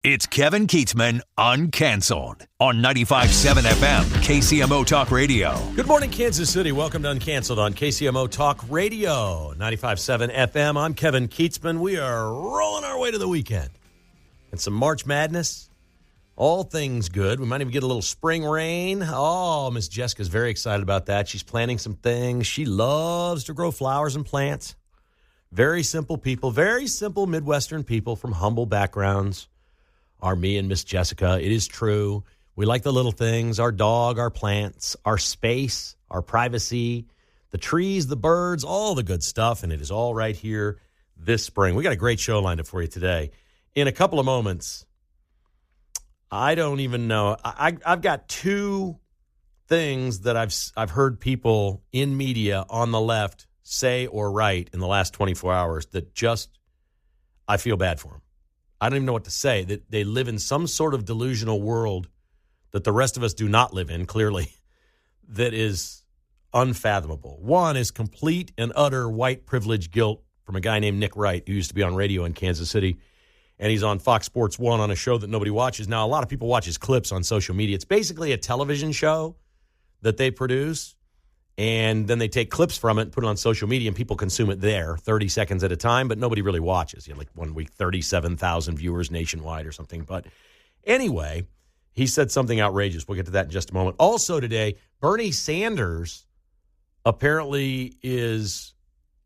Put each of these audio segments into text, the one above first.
It's Kevin Keatsman Uncanceled on 95.7 FM, KCMO Talk Radio. Good morning, Kansas City. Welcome to Uncanceled on KCMO Talk Radio, 95.7 FM. I'm Kevin Keatsman. We are rolling our way to the weekend. And some March Madness. All things good. We might even get a little spring rain. Oh, Miss Jessica's very excited about that. She's planting some things. She loves to grow flowers and plants. Very simple people, very simple Midwestern people from humble backgrounds are me and Miss Jessica. It is true. We like the little things, our dog, our plants, our space, our privacy, the trees, the birds, all the good stuff, and it is all right here this spring. We got a great show lined up for you today. In a couple of moments, I don't even know. I've got two things that I've heard people in media on the left say or write in the last 24 hours that just, I feel bad for them. I don't even know what to say, that they live in some sort of delusional world that the rest of us do not live in, clearly, that is unfathomable. One is complete and utter white privilege guilt from a guy named Nick Wright, who used to be on radio in Kansas City, and he's on Fox Sports 1 on a show that nobody watches. Now, a lot of people watch his clips on social media. It's basically a television show that they produce, and then they take clips from it and put it on social media, and people consume it there 30 seconds at a time, but nobody really watches. You know, like 1 week, 37,000 viewers nationwide or something. But anyway, he said something outrageous. We'll get to that in just a moment. Also today, Bernie Sanders apparently is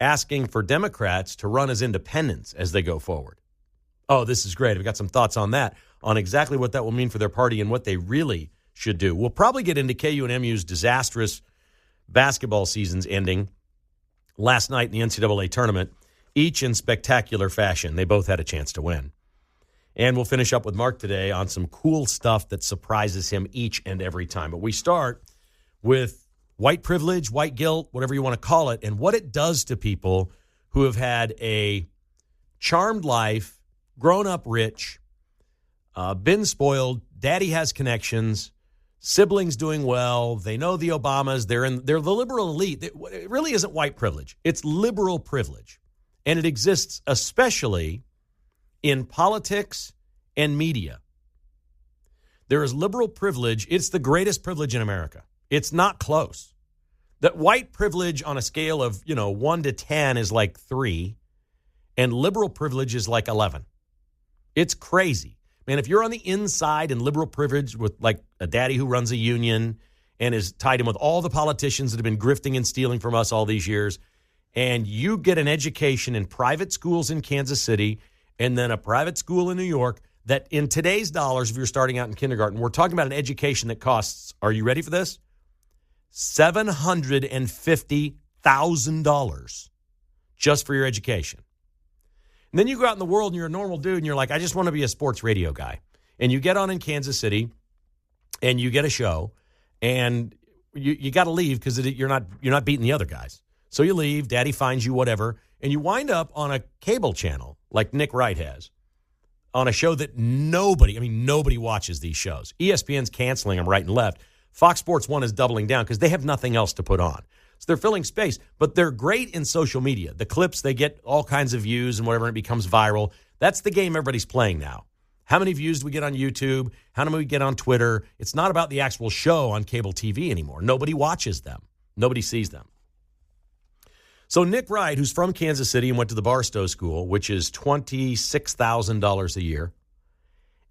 asking for Democrats to run as independents as they go forward. Oh, this is great. I've got some thoughts on that, on exactly what that will mean for their party and what they really should do. We'll probably get into KU and MU's disastrous basketball seasons ending last night in the NCAA tournament, each in spectacular fashion. They both had a chance to win. And we'll finish up with Mark today on some cool stuff that surprises him each and every time. But we start with white privilege, white guilt, whatever you want to call it, and what it does to people who have had a charmed life, grown up rich, been spoiled, daddy has connections, siblings doing well. They know the Obamas. They're the liberal elite. It really isn't white privilege. It's liberal privilege. And it exists especially in politics and media. There is liberal privilege. It's the greatest privilege in America. It's not close. That white privilege on a scale of, 1 to 10 is like 3, and liberal privilege is like 11. It's crazy. Man, if you're on the inside in liberal privilege with like a daddy who runs a union and is tied in with all the politicians that have been grifting and stealing from us all these years, and you get an education in private schools in Kansas City and then a private school in New York that in today's dollars, if you're starting out in kindergarten, we're talking about an education that costs, are you ready for this? $750,000 just for your education. And then you go out in the world and you're a normal dude and you're like, I just want to be a sports radio guy. And you get on in Kansas City and you get a show and you got to leave because you're not beating the other guys. So you leave, daddy finds you, whatever, and you wind up on a cable channel like Nick Wright has on a show that nobody watches these shows. ESPN's canceling them right and left. Fox Sports 1 is doubling down because they have nothing else to put on. So they're filling space, but they're great in social media. The clips, they get all kinds of views and whatever, and it becomes viral. That's the game everybody's playing now. How many views do we get on YouTube? How many we get on Twitter? It's not about the actual show on cable TV anymore. Nobody watches them. Nobody sees them. So Nick Wright, who's from Kansas City and went to the Barstow School, which is $26,000 a year,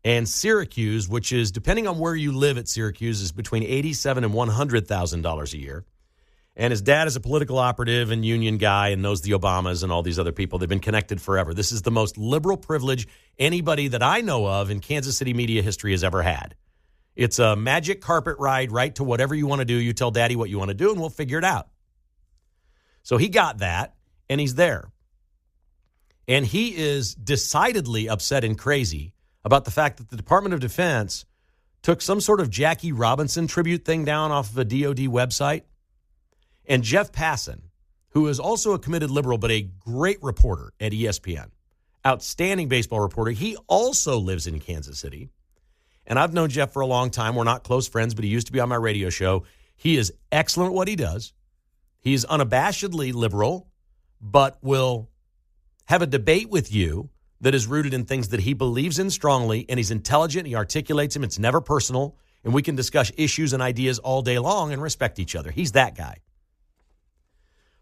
and Syracuse, which is, depending on where you live at Syracuse, is between $87,000 and $100,000 a year. And his dad is a political operative and union guy and knows the Obamas and all these other people. They've been connected forever. This is the most liberal privilege anybody that I know of in Kansas City media history has ever had. It's a magic carpet ride right to whatever you want to do. You tell daddy what you want to do and we'll figure it out. So he got that and he's there. And he is decidedly upset and crazy about the fact that the Department of Defense took some sort of Jackie Robinson tribute thing down off of a DOD website. And Jeff Passan, who is also a committed liberal but a great reporter at ESPN, outstanding baseball reporter, he also lives in Kansas City. And I've known Jeff for a long time. We're not close friends, but he used to be on my radio show. He is excellent at what he does. He's unabashedly liberal, but will have a debate with you that is rooted in things that he believes in strongly, and he's intelligent, he articulates them, it's never personal, and we can discuss issues and ideas all day long and respect each other. He's that guy.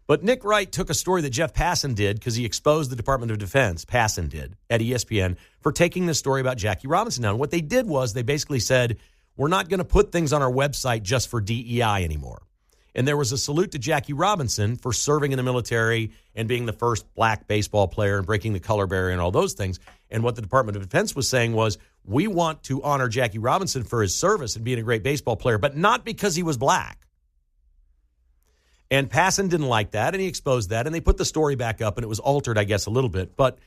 But Nick Wright took a story that Jeff Passan did because he exposed the Department of Defense, Passan did, at ESPN, for taking this story about Jackie Robinson down. What they did was they basically said, we're not going to put things on our website just for DEI anymore. And there was a salute to Jackie Robinson for serving in the military and being the first black baseball player and breaking the color barrier and all those things. And what the Department of Defense was saying was, we want to honor Jackie Robinson for his service and being a great baseball player, but not because he was black. And Passan didn't like that, and he exposed that, and they put the story back up, and it was altered, I guess, a little bit. But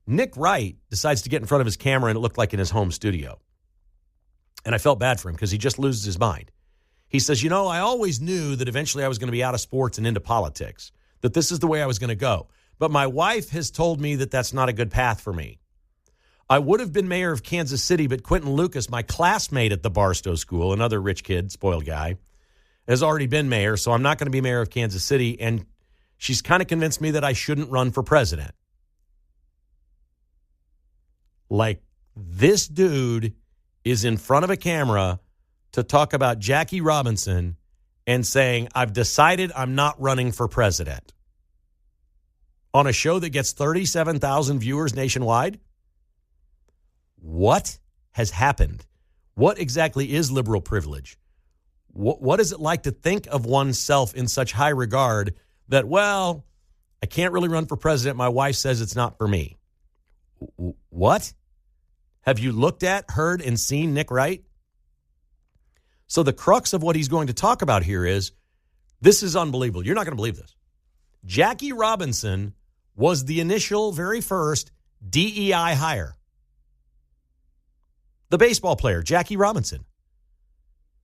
Nick Wright decides to get in front of his camera, and it looked like in his home studio. And I felt bad for him because he just loses his mind. He says, I always knew that eventually I was going to be out of sports and into politics, that this is the way I was going to go. But my wife has told me that that's not a good path for me. I would have been mayor of Kansas City, but Quentin Lucas, my classmate at the Barstow School, another rich kid, spoiled guy, has already been mayor, so I'm not going to be mayor of Kansas City. And she's kind of convinced me that I shouldn't run for president. Like, this dude is in front of a camera to talk about Jackie Robinson and saying, I've decided I'm not running for president. On a show that gets 37,000 viewers nationwide? What has happened? What exactly is liberal privilege? What is it like to think of oneself in such high regard that, well, I can't really run for president. My wife says it's not for me. What? Have you looked at, heard, and seen Nick Wright? So the crux of what he's going to talk about here is, this is unbelievable. You're not going to believe this. Jackie Robinson was the initial, very first DEI hire. The baseball player, Jackie Robinson,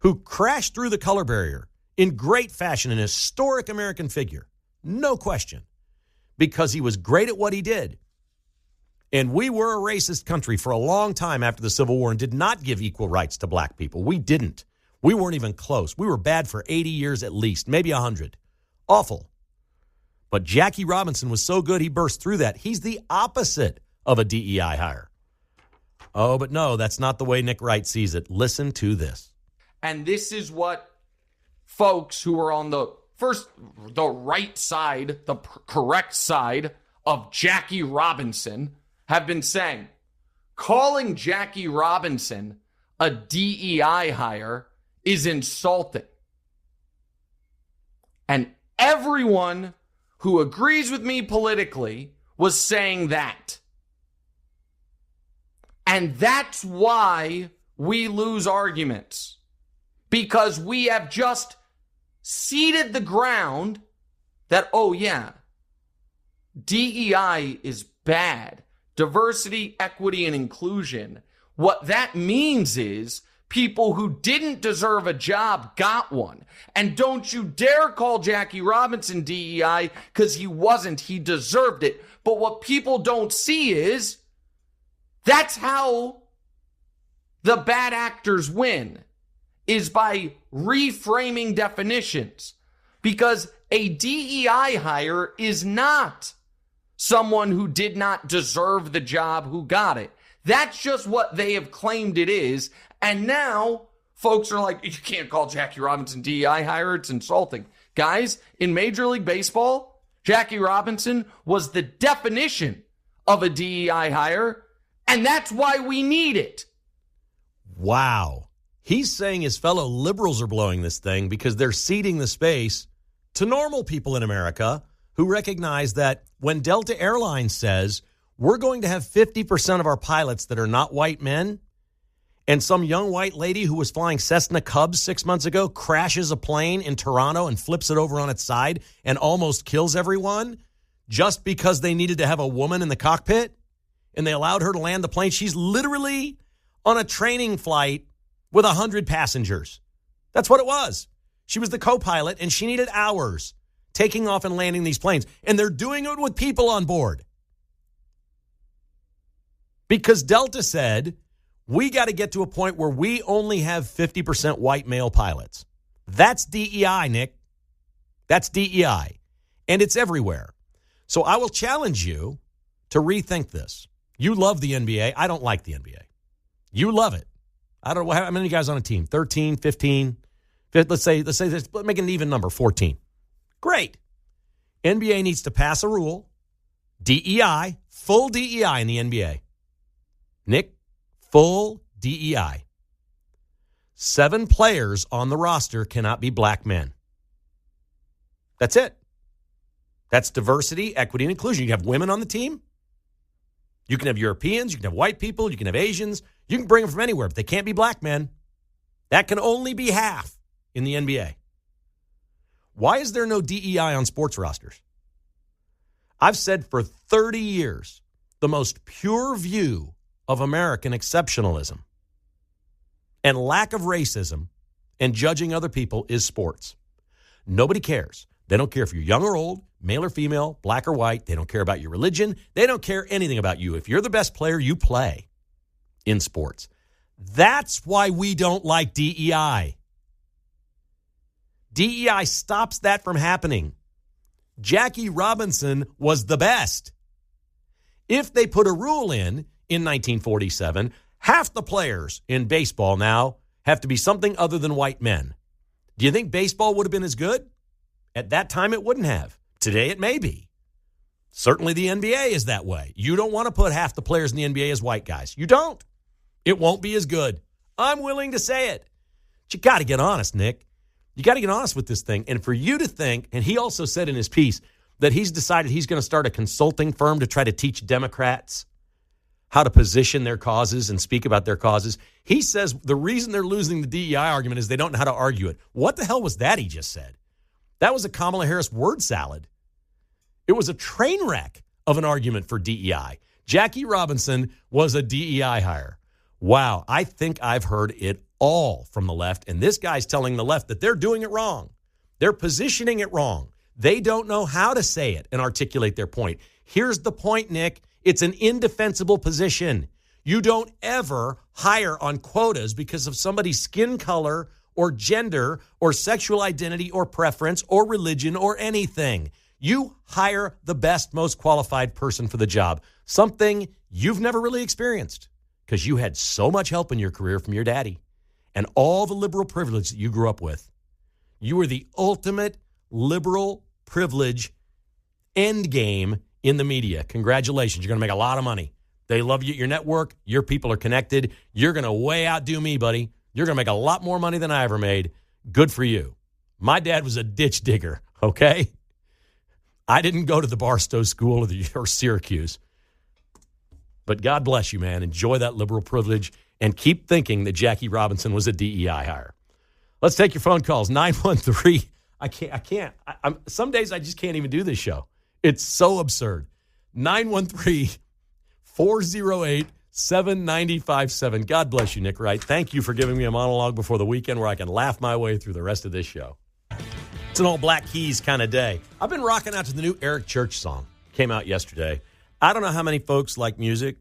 who crashed through the color barrier in great fashion, an historic American figure, no question, because he was great at what he did. And we were a racist country for a long time after the Civil War and did not give equal rights to black people. We didn't. We weren't even close. We were bad for 80 years at least, maybe 100. Awful. But Jackie Robinson was so good, he burst through that. He's the opposite of a DEI hire. Oh, but no, that's not the way Nick Wright sees it. Listen to this. And this is what folks who are on the right side, the correct side of Jackie Robinson have been saying. Calling Jackie Robinson a DEI hire is insulting. And everyone who agrees with me politically was saying that. And that's why we lose arguments. Because we have just seeded the ground that, oh yeah, DEI is bad. Diversity, equity, and inclusion. What that means is people who didn't deserve a job got one. And don't you dare call Jackie Robinson DEI, because he wasn't. He deserved it. But what people don't see is that's how the bad actors win, is by reframing definitions. Because a DEI hire is not someone who did not deserve the job who got it. That's just what they have claimed it is. And now folks are like, you can't call Jackie Robinson DEI hire. It's insulting. Guys, in Major League Baseball, Jackie Robinson was the definition of a DEI hire. And that's why we need it. Wow. He's saying his fellow liberals are blowing this thing because they're ceding the space to normal people in America who recognize that when Delta Airlines says we're going to have 50% of our pilots that are not white men, and some young white lady who was flying Cessna Cubs 6 months ago crashes a plane in Toronto and flips it over on its side and almost kills everyone just because they needed to have a woman in the cockpit and they allowed her to land the plane. She's literally on a training flight with 100 passengers. That's what it was. She was the co-pilot, and she needed hours taking off and landing these planes. And they're doing it with people on board. Because Delta said, we got to get to a point where we only have 50% white male pilots. That's DEI, Nick. That's DEI. And it's everywhere. So I will challenge you to rethink this. You love the NBA. I don't like the NBA. You love it. I don't know how many guys on a team, 13, 15. Let's say this, make an even number, 14. Great. NBA needs to pass a rule, DEI, full DEI in the NBA. Nick, full DEI. 7 players on the roster cannot be black men. That's it. That's diversity, equity, and inclusion. You can have women on the team. You can have Europeans. You can have white people. You can have Asians. You can bring them from anywhere, but they can't be black men. That can only be half in the NBA. Why is there no DEI on sports rosters? I've said for 30 years, the most pure view of American exceptionalism and lack of racism and judging other people is sports. Nobody cares. They don't care if you're young or old, male or female, black or white. They don't care about your religion. They don't care anything about you. If you're the best player, you play in sports. That's why we don't like DEI. DEI stops that from happening. Jackie Robinson was the best. If they put a rule in 1947, half the players in baseball now have to be something other than white men. Do you think baseball would have been as good? At that time, it wouldn't have. Today, it may be. Certainly, the NBA is that way. You don't want to put half the players in the NBA as white guys. You don't. It won't be as good. I'm willing to say it. But you got to get honest, Nick. You got to get honest with this thing. And for you to think, and he also said in his piece that he's decided he's going to start a consulting firm to try to teach Democrats how to position their causes and speak about their causes. He says the reason they're losing the DEI argument is they don't know how to argue it. What the hell was that he just said? That was a Kamala Harris word salad. It was a train wreck of an argument for DEI. Jackie Robinson was a DEI hire. Wow, I think I've heard it all from the left, and this guy's telling the left that they're doing it wrong. They're positioning it wrong. They don't know how to say it and articulate their point. Here's the point, Nick. It's an indefensible position. You don't ever hire on quotas because of somebody's skin color or gender or sexual identity or preference or religion or anything. You hire the best, most qualified person for the job, something you've never really experienced because you had so much help in your career from your daddy and all the liberal privilege that you grew up with. You were the ultimate liberal privilege end game in the media. Congratulations. You're going to make a lot of money. They love you at your network. Your people are connected. You're going to way outdo me, buddy. You're going to make a lot more money than I ever made. Good for you. My dad was a ditch digger, okay? I didn't go to the Barstow School or Syracuse. But God bless you, man. Enjoy that liberal privilege and keep thinking that Jackie Robinson was a DEI hire. Let's take your phone calls. 913. I can't. Some days I just can't even do this show. It's so absurd. 913-408-7957. God bless you, Nick Wright. Thank you for giving me a monologue before the weekend where I can laugh my way through the rest of this show. It's an old Black Keys kind of day. I've been rocking out to the new Eric Church song. Came out yesterday. I don't know how many folks like music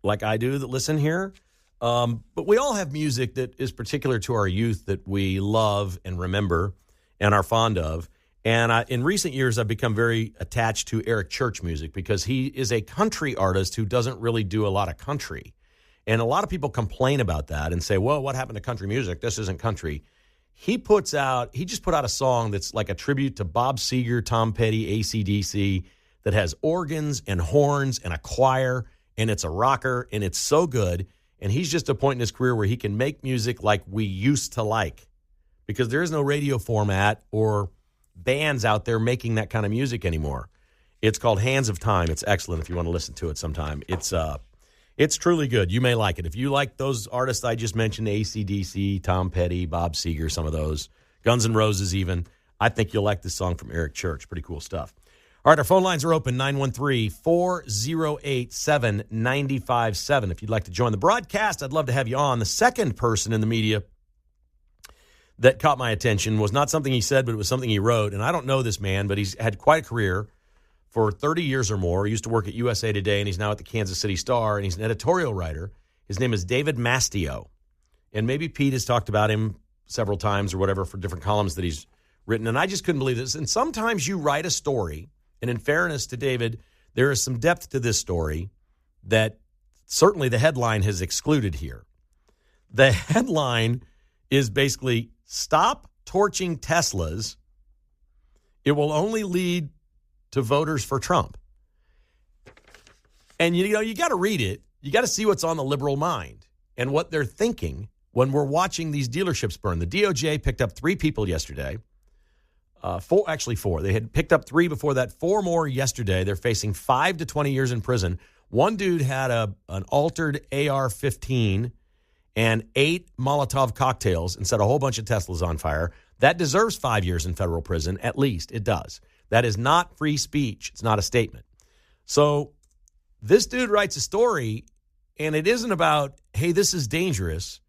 like I do that listen here, but we all have music that is particular to our youth that we love and remember and are fond of. And in recent years, I've become very attached to Eric Church music because he is a country artist who doesn't really do a lot of country. And a lot of people complain about that and say, well, what happened to country music? This isn't country. He just put out a song that's like a tribute to Bob Seger, Tom Petty, AC/DC, that has organs and horns and a choir, and it's a rocker, and it's so good. And he's just at a point in his career where he can make music like we used to like because there is no radio format or bands out there making that kind of music anymore. It's called Hands of Time. It's excellent if you want to listen to it sometime. It's truly good. You may like it. If you like those artists I just mentioned, AC/DC, Tom Petty, Bob Seger, some of those, Guns N' Roses even, I think you'll like this song from Eric Church. Pretty cool stuff. All right, our phone lines are open, 913-408-7957. If you'd like to join the broadcast, I'd love to have you on. The second person in the media that caught my attention was not something he said, but it was something he wrote. And I don't know this man, but he's had quite a career for 30 years or more. He used to work at USA Today, and he's now at the Kansas City Star, and he's an editorial writer. His name is David Mastio. And maybe Pete has talked about him several times or whatever for different columns that he's written. And I just couldn't believe this. And sometimes you write a story, and in fairness to David, there is some depth to this story that certainly the headline has excluded here. The headline is basically, stop torching Teslas. It will only lead to voters for Trump. And, you got to read it. You got to see what's on the liberal mind and what they're thinking when we're watching these dealerships burn. The DOJ picked up 3 people yesterday. Four. They had picked up 3 before that. 4 more yesterday. They're facing 5 to 20 years in prison. One dude had an altered AR-15 and 8 Molotov cocktails and set a whole bunch of Teslas on fire. That deserves 5 years in federal prison, at least. It does. That is not free speech. It's not a statement. So this dude writes a story, and it isn't about, hey, this is dangerous.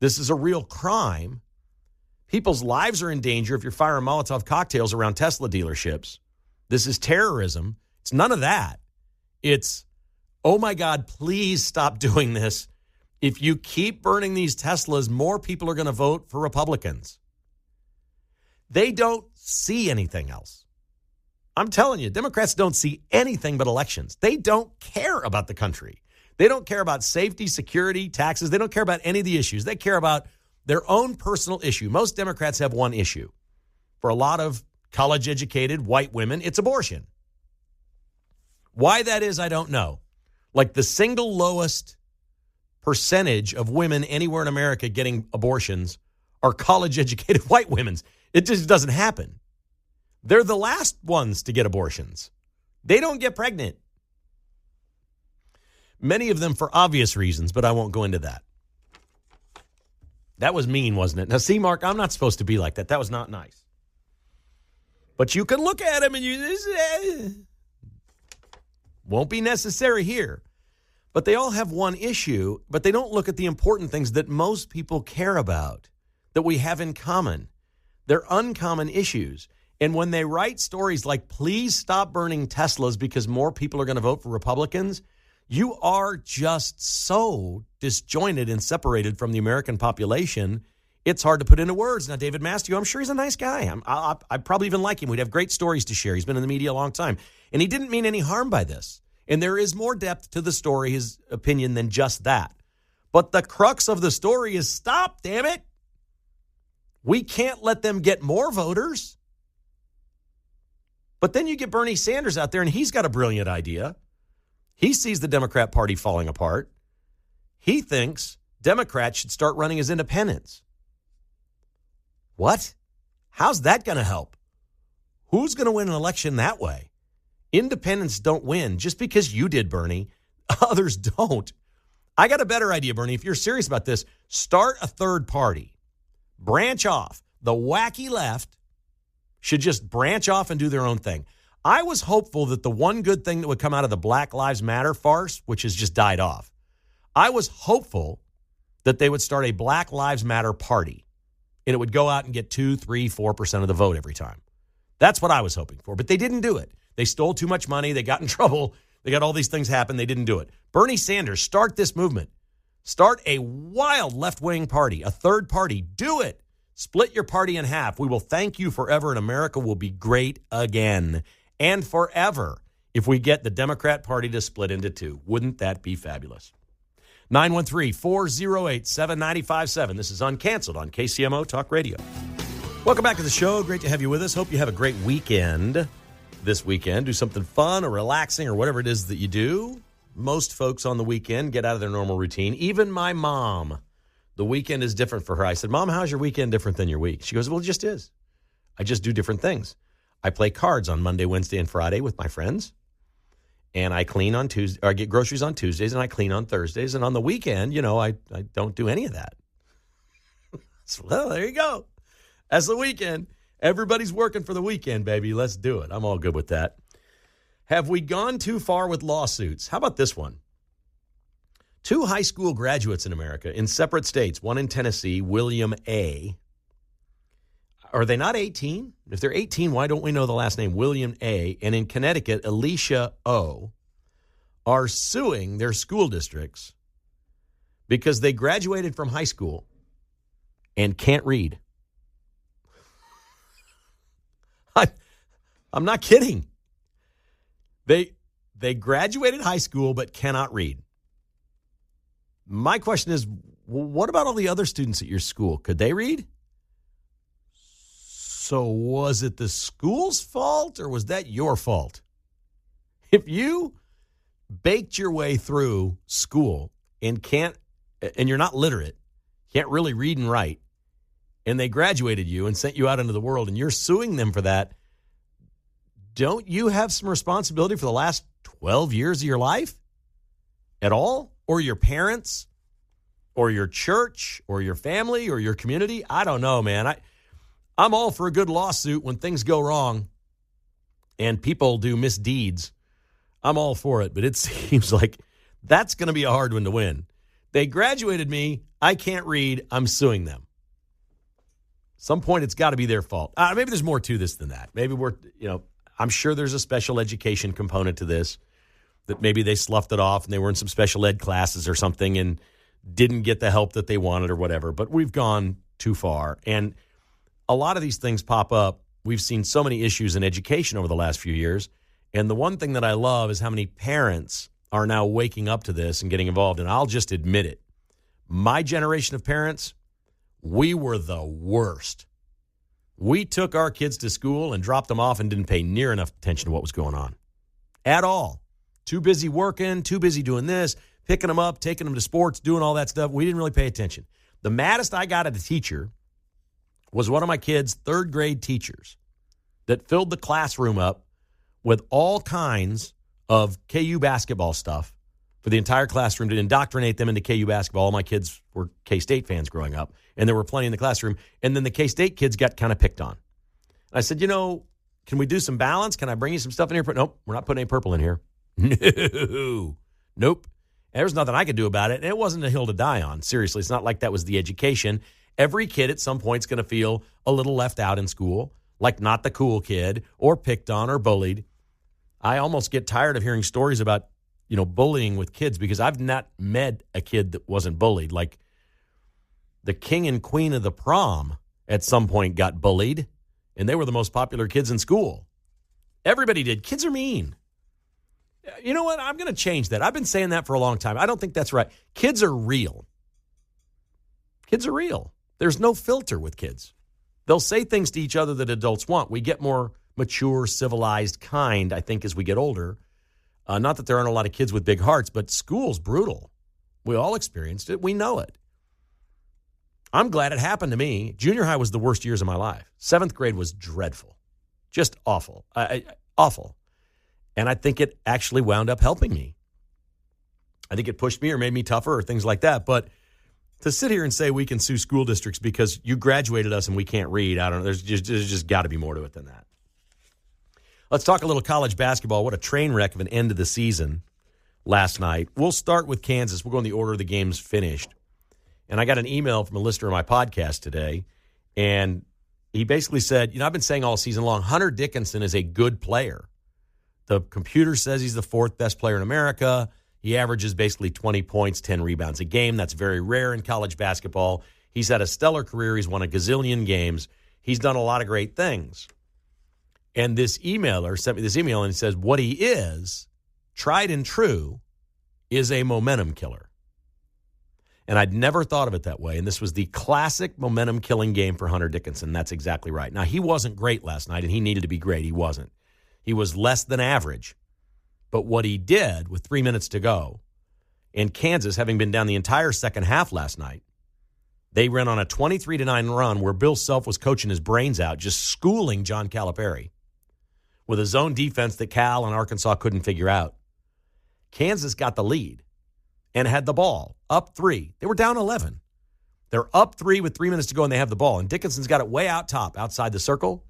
This is a real crime. People's lives are in danger if you're firing Molotov cocktails around Tesla dealerships. This is terrorism. It's none of that. It's, oh my God, please stop doing this. If you keep burning these Teslas, more people are going to vote for Republicans. They don't see anything else. I'm telling you, Democrats don't see anything but elections. They don't care about the country. They don't care about safety, security, taxes. They don't care about any of the issues. They care about their own personal issue. Most Democrats have one issue. For a lot of college-educated white women, it's abortion. Why that is, I don't know. Like the single lowest percentage of women anywhere in America getting abortions are college-educated white women. It just doesn't happen. They're the last ones to get abortions. They don't get pregnant. Many of them for obvious reasons, but I won't go into that. That was mean, wasn't it? Now, see, Mark, I'm not supposed to be like that. That was not nice. But you can look at him and you won't be necessary here. But they all have one issue, but they don't look at the important things that most people care about, that we have in common. They're uncommon issues. And when they write stories like, please stop burning Teslas because more people are going to vote for Republicans, you are just so disjointed and separated from the American population, it's hard to put into words. Now, David Mastiu, I'm sure he's a nice guy. I probably even like him. We'd have great stories to share. He's been in the media a long time. And he didn't mean any harm by this. And there is more depth to the story, his opinion, than just that. But the crux of the story is stop, damn it. We can't let them get more voters. But then you get Bernie Sanders out there, and he's got a brilliant idea. He sees the Democrat Party falling apart. He thinks Democrats should start running as independents. What? How's that going to help? Who's going to win an election that way? Independents don't win just because you did, Bernie. Others don't. I got a better idea, Bernie. If you're serious about this, start a third party. Branch off. The wacky left should just branch off and do their own thing. I was hopeful that the one good thing that would come out of the Black Lives Matter farce, which has just died off, I was hopeful that they would start a Black Lives Matter party and it would go out and get 2, 3, 4% of the vote every time. That's what I was hoping for, but they didn't do it. They stole too much money. They got in trouble. They got all these things happen. They didn't do it. Bernie Sanders, start this movement. Start a wild left-wing party, a third party. Do it. Split your party in half. We will thank you forever, and America will be great again. And forever if we get the Democrat Party to split into 2. Wouldn't that be fabulous? 913-408-7957. This is Uncanceled on KCMO Talk Radio. Welcome back to the show. Great to have you with us. Hope you have a great weekend this weekend. Do something fun or relaxing or whatever it is that you do. Most folks on the weekend get out of their normal routine. Even my mom. The weekend is different for her. I said, Mom, how's your weekend different than your week? She goes, well, it just is. I just do different things. I play cards on Monday, Wednesday, and Friday with my friends. And I clean on Tuesday, or I get groceries on Tuesdays, and I clean on Thursdays. And on the weekend, I don't do any of that. So, well, there you go. That's the weekend. Everybody's working for the weekend, baby. Let's do it. I'm all good with that. Have we gone too far with lawsuits? How about this one? 2 high school graduates in America in separate states, one in Tennessee, William A. Are they not 18? If they're 18, why don't we know the last name? William A. And in Connecticut, Alicia O. are suing their school districts because they graduated from high school and can't read. I'm not kidding. They graduated high school but cannot read. My question is, what about all the other students at your school? Could they read? So was it the school's fault or was that your fault? If you baked your way through school and you're not literate, can't really read and write, and they graduated you and sent you out into the world and you're suing them for that, don't you have some responsibility for the last 12 years of your life at all? Or your parents or your church or your family or your community? I don't know, man. I'm all for a good lawsuit when things go wrong and people do misdeeds. I'm all for it, but it seems like that's going to be a hard one to win. They graduated me. I can't read. I'm suing them. Some point it's got to be their fault. Maybe there's more to this than that. Maybe I'm sure there's a special education component to this, that maybe they sloughed it off and they were in some special ed classes or something and didn't get the help that they wanted or whatever. But we've gone too far. And a lot of these things pop up. We've seen so many issues in education over the last few years. And the one thing that I love is how many parents are now waking up to this and getting involved. And I'll just admit it. My generation of parents, we were the worst. We took our kids to school and dropped them off and didn't pay near enough attention to what was going on at all. Too busy working, too busy doing this, picking them up, taking them to sports, doing all that stuff. We didn't really pay attention. The maddest I got at a teacher was one of my kids' third grade teachers that filled the classroom up with all kinds of KU basketball stuff for the entire classroom to indoctrinate them into KU basketball. All my kids were K-State fans growing up, and there were plenty in the classroom. And then the K-State kids got kind of picked on. I said, can we do some balance? Can I bring you some stuff in here? Nope, we're not putting any purple in here. No. Nope. There's nothing I could do about it. And it wasn't a hill to die on. Seriously, it's not like that was the education. Every kid at some point is going to feel a little left out in school, like not the cool kid or picked on or bullied. I almost get tired of hearing stories about, bullying with kids because I've not met a kid that wasn't bullied. Like the king and queen of the prom at some point got bullied, and they were the most popular kids in school. Everybody did. Kids are mean. You know what? I'm going to change that. I've been saying that for a long time. I don't think that's right. Kids are real. Kids are real. There's no filter with kids. They'll say things to each other that adults want. We get more mature, civilized, kind, I think, as we get older. Not that there aren't a lot of kids with big hearts, but school's brutal. We all experienced it. We know it. I'm glad it happened to me. Junior high was the worst years of my life. 7th grade was dreadful. Just awful. Awful. And I think it actually wound up helping me. I think it pushed me or made me tougher or things like that. But to sit here and say we can sue school districts because you graduated us and we can't read, I don't know. There's just got to be more to it than that. Let's talk a little college basketball. What a train wreck of an end of the season last night. We'll start with Kansas. We'll go in the order of the games finished. And I got an email from a listener of my podcast today, and he basically said, I've been saying all season long, Hunter Dickinson is a good player. The computer says he's the 4th best player in America. He averages basically 20 points, 10 rebounds a game. That's very rare in college basketball. He's had a stellar career. He's won a gazillion games. He's done a lot of great things. And this emailer sent me this email, and he says, what he is, tried and true, is a momentum killer. And I'd never thought of it that way. And this was the classic momentum-killing game for Hunter Dickinson. That's exactly right. Now, he wasn't great last night, and he needed to be great. He wasn't. He was less than average. But what he did with 3 minutes to go, and Kansas, having been down the entire second half last night, they ran on a 23-9 run where Bill Self was coaching his brains out, just schooling John Calipari with a zone defense that Cal and Arkansas couldn't figure out. Kansas got the lead and had the ball, up 3. They were down 11. They're up 3 with 3 minutes to go, and they have the ball. And Dickinson's got it way out top, outside the circle.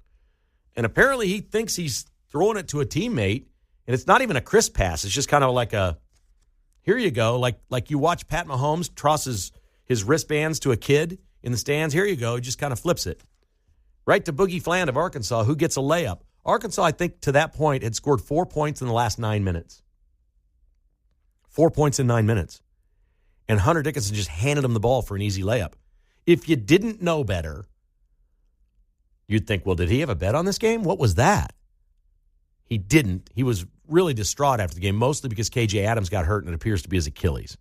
And apparently he thinks he's throwing it to a teammate, and it's not even a crisp pass. It's just kind of like a, here you go, like you watch Pat Mahomes toss his wristbands to a kid in the stands. Here you go. He just kind of flips it. Right to Boogie Fland of Arkansas, who gets a layup. Arkansas, I think, to that point, had scored 4 points in the last 9 minutes. 4 points in 9 minutes. And Hunter Dickinson just handed him the ball for an easy layup. If you didn't know better, you'd think, well, did he have a bet on this game? What was that? He didn't. He was really distraught after the game, mostly because KJ Adams got hurt, and it appears to be his Achilles,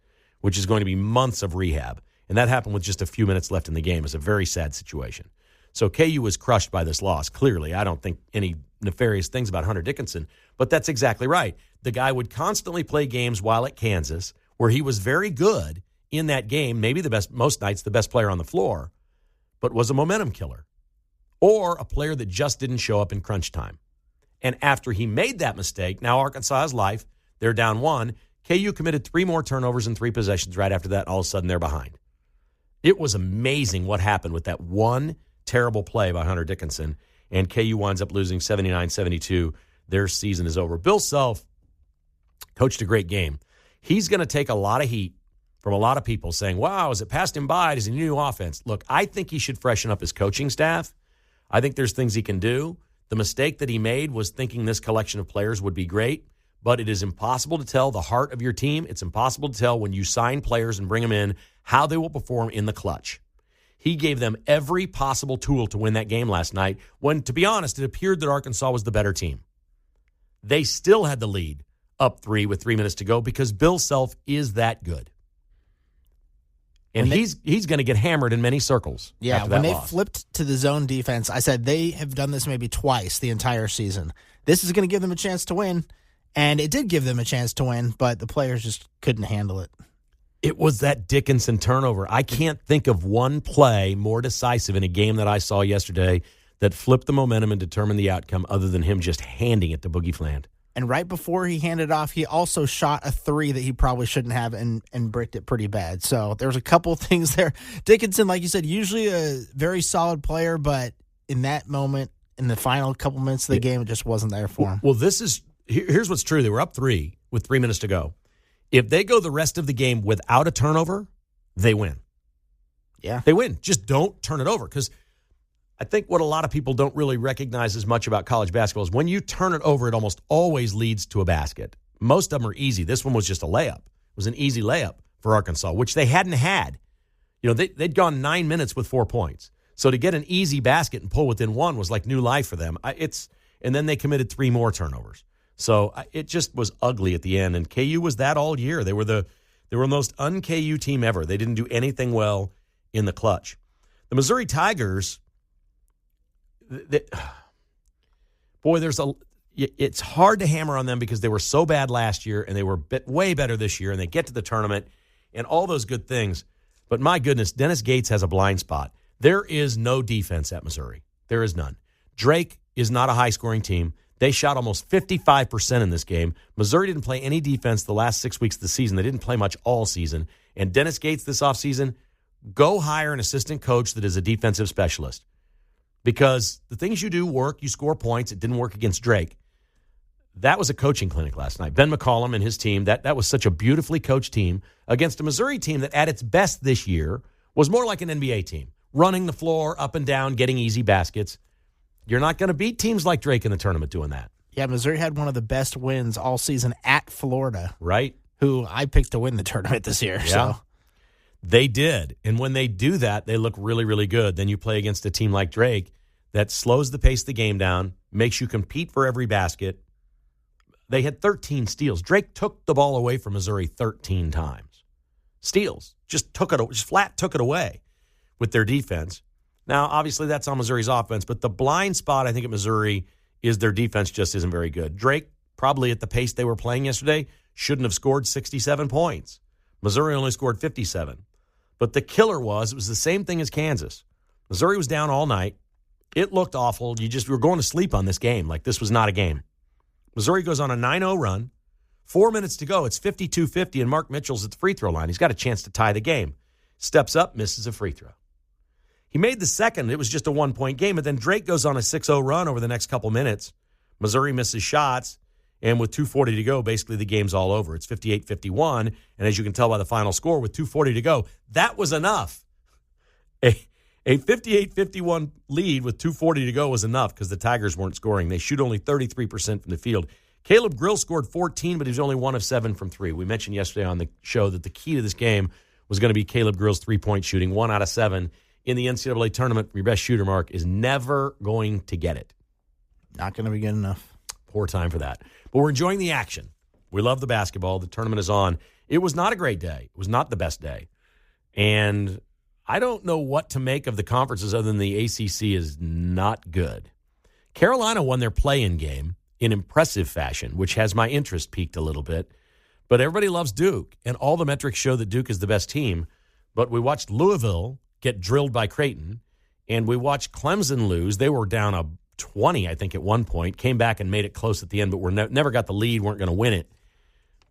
which is going to be months of rehab. And that happened with just a few minutes left in the game. It's a very sad situation. So KU was crushed by this loss, clearly. I don't think any nefarious things about Hunter Dickinson, but that's exactly right. The guy would constantly play games while at Kansas where he was very good in that game, maybe the best, most nights the best player on the floor, but was a momentum killer or a player that just didn't show up in crunch time. And after he made that mistake, now Arkansas has life. They're down 1. KU committed 3 more turnovers in 3 possessions right after that. All of a sudden, they're behind. It was amazing what happened with that one terrible play by Hunter Dickinson, and KU winds up losing 79-72. Their season is over. Bill Self coached a great game. He's going to take a lot of heat from a lot of people saying, wow, as it passed him by, does he need a new offense? Look, I think he should freshen up his coaching staff. I think there's things he can do. The mistake that he made was thinking this collection of players would be great, but it is impossible to tell the heart of your team. It's impossible to tell when you sign players and bring them in how they will perform in the clutch. He gave them every possible tool to win that game last night when, to be honest, it appeared that Arkansas was the better team. They still had the lead up 3 with 3 minutes to go because Bill Self is that good. And he's going to get hammered in many circles. Yeah, when they flipped to the zone defense, I said they have done this maybe twice the entire season. This is going to give them a chance to win, and it did give them a chance to win, but the players just couldn't handle it. It was that Dickinson turnover. I can't think of one play more decisive in a game that I saw yesterday that flipped the momentum and determined the outcome other than him just handing it to Boogie Fland. And right before he handed off, he also shot a 3 that he probably shouldn't have and bricked it pretty bad. So there was a couple of things there. Dickinson, like you said, usually a very solid player, but in that moment, in the final couple minutes of the game, it just wasn't there for him. Well, here's what's true. They were up 3 with 3 minutes to go. If they go the rest of the game without a turnover, they win. Yeah. They win. Just don't turn it over because I think what a lot of people don't really recognize as much about college basketball is when you turn it over, it almost always leads to a basket. Most of them are easy. This one was just a layup. It was an easy layup for Arkansas, which they hadn't had. You know, they'd gone 9 minutes with 4 points. So to get an easy basket and pull within 1 was like new life for them. And then they committed 3 more turnovers. So it just was ugly at the end. And KU was that all year. They were the most un-KU team ever. They didn't do anything well in the clutch. The Missouri Tigers, it's hard to hammer on them because they were so bad last year and they were way better this year and they get to the tournament and all those good things. But my goodness, Dennis Gates has a blind spot. There is no defense at Missouri. There is none. Drake is not a high-scoring team. They shot almost 55% in this game. Missouri didn't play any defense the last 6 weeks of the season. They didn't play much all season. And Dennis Gates this offseason, go hire an assistant coach that is a defensive specialist. Because the things you do work, you score points. It didn't work against Drake. That was a coaching clinic last night. Ben McCollum and his team, that was such a beautifully coached team against a Missouri team that at its best this year was more like an NBA team, running the floor up and down, getting easy baskets. You're not going to beat teams like Drake in the tournament doing that. Yeah, Missouri had one of the best wins all season at Florida. Right. Who I picked to win the tournament this year. Yeah. So. They did. And when they do that, they look really, really good. Then you play against a team like Drake that slows the pace of the game down, makes you compete for every basket. They had 13 steals. Drake took the ball away from Missouri 13 times. Steals. Just flat took it away with their defense. Now, obviously, that's on Missouri's offense, but the blind spot, I think, at Missouri is their defense just isn't very good. Drake, probably at the pace they were playing yesterday, shouldn't have scored 67 points. Missouri only scored 57. But the killer was, it was the same thing as Kansas. Missouri was down all night. It looked awful. You were going to sleep on this game like this was not a game. Missouri goes on a 9-0 run. 4 minutes to go. It's 52-50, and Mark Mitchell's at the free throw line. He's got a chance to tie the game. Steps up, misses a free throw. He made the second. It was just a 1-point game, but then Drake goes on a 6-0 run over the next couple minutes. Missouri misses shots, and with 2:40 to go, basically the game's all over. It's 58-51, and as you can tell by the final score, with 2:40 to go, that was enough. A 58-51 lead with 2:40 to go was enough because the Tigers weren't scoring. They shoot only 33% from the field. Caleb Grill scored 14, but he was only 1 of 7 from 3. We mentioned yesterday on the show that the key to this game was going to be Caleb Grill's three-point shooting, 1 out of 7. In the NCAA tournament, your best shooter, Mark, is never going to get it. Not going to be good enough. Poor time for that. But we're enjoying the action. We love the basketball. The tournament is on, It was not a great day. It was not the best day. And I don't know what to make of the conferences other than the ACC is not good. Carolina won their play-in game in impressive fashion, which has my interest piqued a little bit. But everybody loves Duke, and all the metrics show that Duke is the best team. But we watched Louisville get drilled by Creighton, and we watched Clemson lose. They were down a 20, I think, at one point, came back and made it close at the end, but never got the lead, weren't going to win it.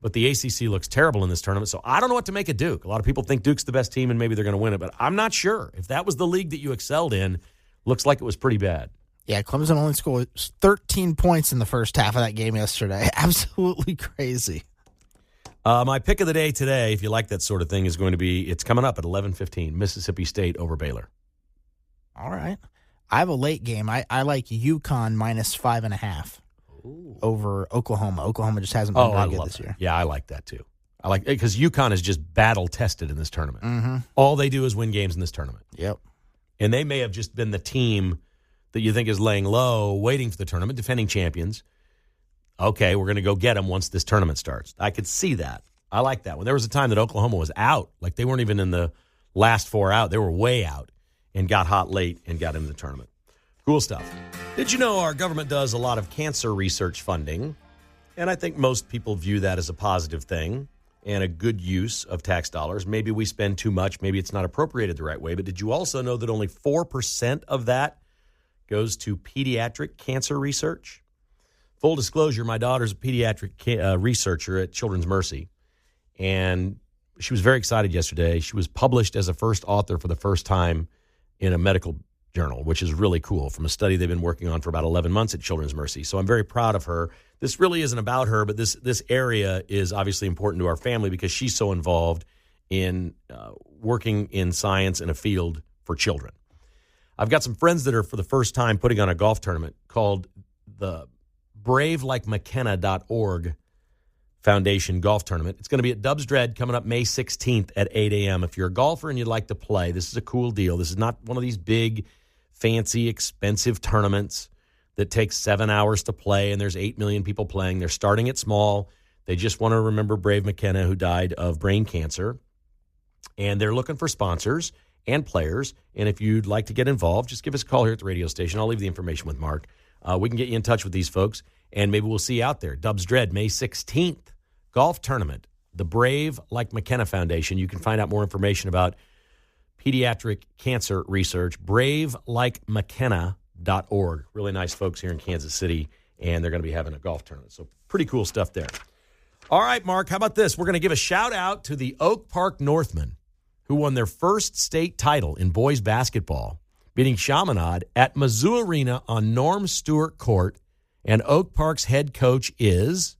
But the ACC looks terrible in this tournament, so I don't know what to make of Duke. A lot of people think Duke's the best team, and maybe they're going to win it, but I'm not sure. If that was the league that you excelled in, looks like it was pretty bad. Yeah, Clemson only scored 13 points in the first half of that game yesterday. Absolutely crazy. My pick of the day today, if you like that sort of thing, is going to be, it's coming up at 11:15, Mississippi State over Baylor. All right. I have a late game. I like UConn minus 5.5 over Oklahoma. Oklahoma just hasn't been very good this year. Yeah, I like that too. I like it because UConn is just battle-tested in this tournament. Mm-hmm. All they do is win games in this tournament. Yep. And they may have just been the team that you think is laying low, waiting for the tournament, defending champions. Okay, we're going to go get them once this tournament starts. I could see that. I like that one. There was a time that Oklahoma was out. Like they weren't even in the last four out. They were way out and got hot late and got into the tournament. Cool stuff. Did you know our government does a lot of cancer research funding? And I think most people view that as a positive thing and a good use of tax dollars. Maybe we spend too much. Maybe it's not appropriated the right way. But did you also know that only 4% of that goes to pediatric cancer research? Full disclosure, my daughter's a pediatric researcher at Children's Mercy. And she was very excited yesterday. She was published as a first author for the first time in a medical journal, which is really cool, from a study they've been working on for about 11 months at Children's Mercy. So I'm very proud of her. This really isn't about her, but this area is obviously important to our family because she's so involved in working in science in a field for children. I've got some friends that are, for the first time, putting on a golf tournament called the BraveLikeMcKenna.org Foundation Golf Tournament. It's going to be at Dubs Dread coming up May 16th at 8 a.m. If you're a golfer and you'd like to play, this is a cool deal. This is not one of these big, fancy, expensive tournaments that takes 7 hours to play and there's 8 million people playing. They're starting it small. They just want to remember Brave McKenna, who died of brain cancer. And they're looking for sponsors and players. And if you'd like to get involved, just give us a call here at the radio station. I'll leave the information with Mark. We can get you in touch with these folks, and maybe we'll see you out there. Dubs Dread, May 16th. Golf tournament, the Brave Like McKenna Foundation. You can find out more information about pediatric cancer research, bravelikemckenna.org. Really nice folks here in Kansas City, and they're going to be having a golf tournament. So pretty cool stuff there. All right, Mark, how about this? We're going to give a shout-out to the Oak Park Northmen, who won their first state title in boys basketball, beating Chaminade at Mizzou Arena on Norm Stewart Court. And Oak Park's head coach is...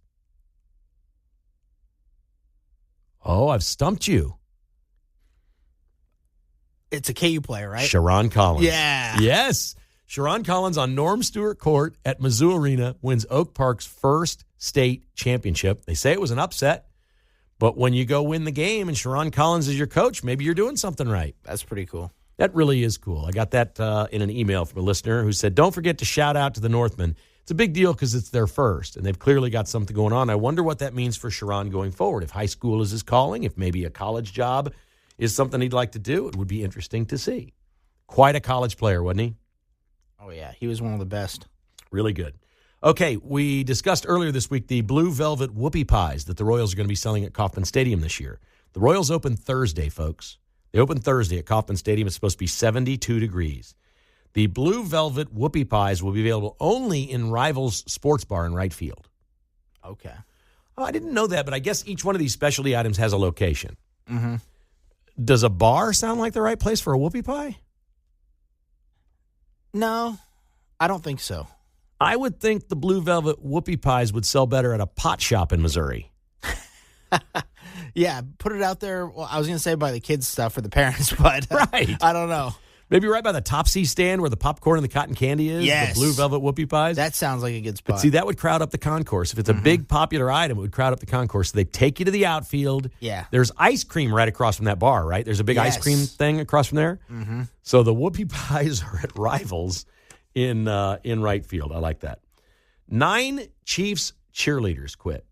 Oh, I've stumped you. It's a KU player, right? Sharon Collins. Yeah. Yes. Sharon Collins on Norm Stewart Court at Mizzou Arena wins Oak Park's first state championship. They say it was an upset, but when you go win the game and Sharon Collins is your coach, maybe you're doing something right. That's pretty cool. That really is cool. I got that in an email from a listener who said, don't forget to shout out to the Northmen. It's a big deal because it's their first, and they've clearly got something going on. I wonder what that means for Sharon going forward. If high school is his calling, if maybe a college job is something he'd like to do, it would be interesting to see. Quite a college player, wasn't he? Oh, yeah. He was one of the best. Really good. Okay, we discussed earlier this week the blue velvet whoopie pies that the Royals are going to be selling at Kauffman Stadium this year. The Royals open Thursday, folks. They open Thursday at Kauffman Stadium. It's supposed to be 72 degrees. The blue velvet whoopie pies will be available only in Rivals Sports Bar in right field. Okay. Oh, I didn't know that, but I guess each one of these specialty items has a location. Mm-hmm. Does a bar sound like the right place for a whoopie pie? No, I don't think so. I would think the blue velvet whoopie pies would sell better at a pot shop in Missouri. Yeah, put it out there. Well, I was going to say by the kids' stuff for the parents, but Right. I don't know. Maybe right by the Topsy stand where the popcorn and the cotton candy is. Yes. The blue velvet whoopie pies. That sounds like a good spot. But see, that would crowd up the concourse. If it's a big popular item, it would crowd up the concourse. So they take you to the outfield. Yeah. There's ice cream right across from that bar, right? There's a big ice cream thing across from there. Mm-hmm. So the whoopie pies are at Rivals in right field. I like that. 9 Chiefs cheerleaders quit.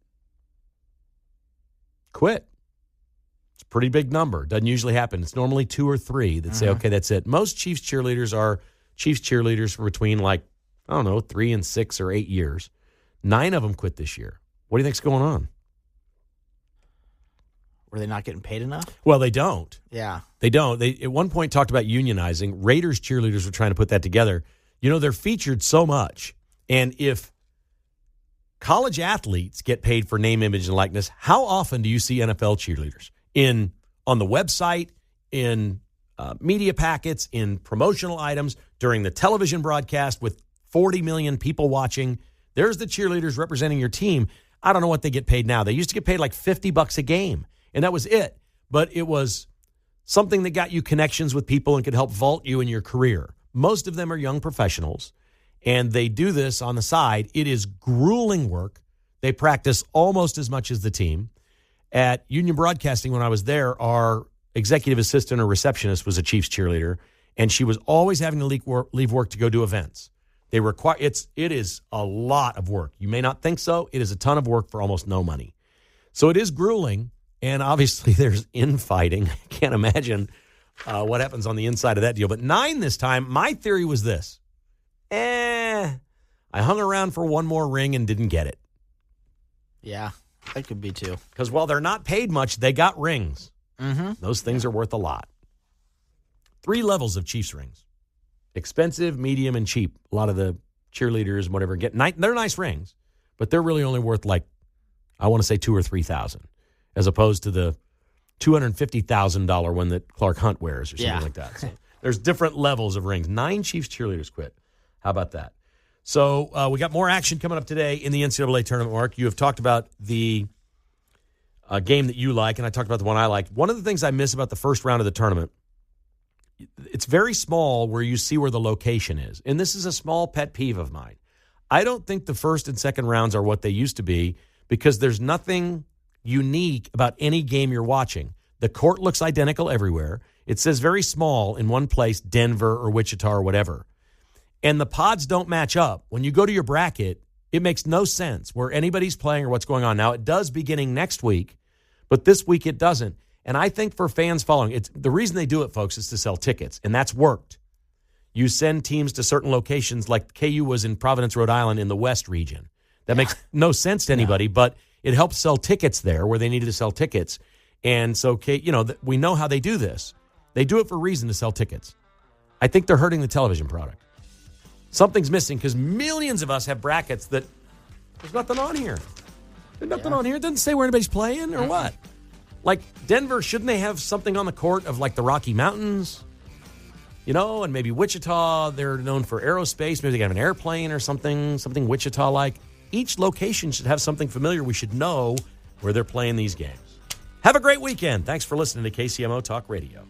It's a pretty big number. Doesn't usually happen. It's normally 2 or 3 that say, okay, that's it. Most Chiefs cheerleaders are Chiefs cheerleaders for between 3 and 6 or 8 years. 9 of them quit this year. What do you think's going on? Were they not getting paid enough? Well, they don't. Yeah. They don't. They at one point talked about unionizing. Raiders cheerleaders were trying to put that together. They're featured so much. And if college athletes get paid for name, image, and likeness, how often do you see NFL cheerleaders on the website, in media packets, in promotional items, during the television broadcast with 40 million people watching? There's the cheerleaders representing your team. I don't know what they get paid now. They used to get paid like $50 a game, and that was it. But it was something that got you connections with people and could help vault you in your career. Most of them are young professionals, and they do this on the side. It is grueling work. They practice almost as much as the team. At Union Broadcasting, when I was there, our executive assistant or receptionist was a Chiefs cheerleader, and she was always having to leave work to go do events. They require it is a lot of work. You may not think so. It is a ton of work for almost no money. So it is grueling, and obviously there's infighting. I can't imagine what happens on the inside of that deal. But 9 this time, my theory was this. I hung around for one more ring and didn't get it. Yeah, that could be too. Because while they're not paid much, they got rings. Mm-hmm. Those things are worth a lot. 3 levels of Chiefs rings. Expensive, medium, and cheap. A lot of the cheerleaders and whatever they're nice rings, but they're really only worth I want to say $2,000 or $3,000, as opposed to the $250,000 one that Clark Hunt wears or something like that. So there's different levels of rings. 9 Chiefs cheerleaders quit. How about that? So we got more action coming up today in the NCAA tournament, Mark. You have talked about the game that you like, and I talked about the one I like. One of the things I miss about the first round of the tournament, it's very small where you see where the location is. And this is a small pet peeve of mine. I don't think the first and second rounds are what they used to be because there's nothing unique about any game you're watching. The court looks identical everywhere. It says very small in one place, Denver or Wichita or whatever. And the pods don't match up. When you go to your bracket, it makes no sense where anybody's playing or what's going on. Now, it does beginning next week, but this week it doesn't. And I think for fans following, the reason they do it, folks, is to sell tickets, and that's worked. You send teams to certain locations, like KU was in Providence, Rhode Island, in the West region. That makes no sense to anybody, but it helps sell tickets there where they needed to sell tickets. And so, we know how they do this. They do it for a reason, to sell tickets. I think they're hurting the television product. Something's missing because millions of us have brackets that there's nothing on here. There's nothing on here. It doesn't say where anybody's playing or what. Like Denver, shouldn't they have something on the court of like the Rocky Mountains? And maybe Wichita, they're known for aerospace. Maybe they got an airplane or something Wichita-like. Each location should have something familiar. We should know where they're playing these games. Have a great weekend. Thanks for listening to KCMO Talk Radio.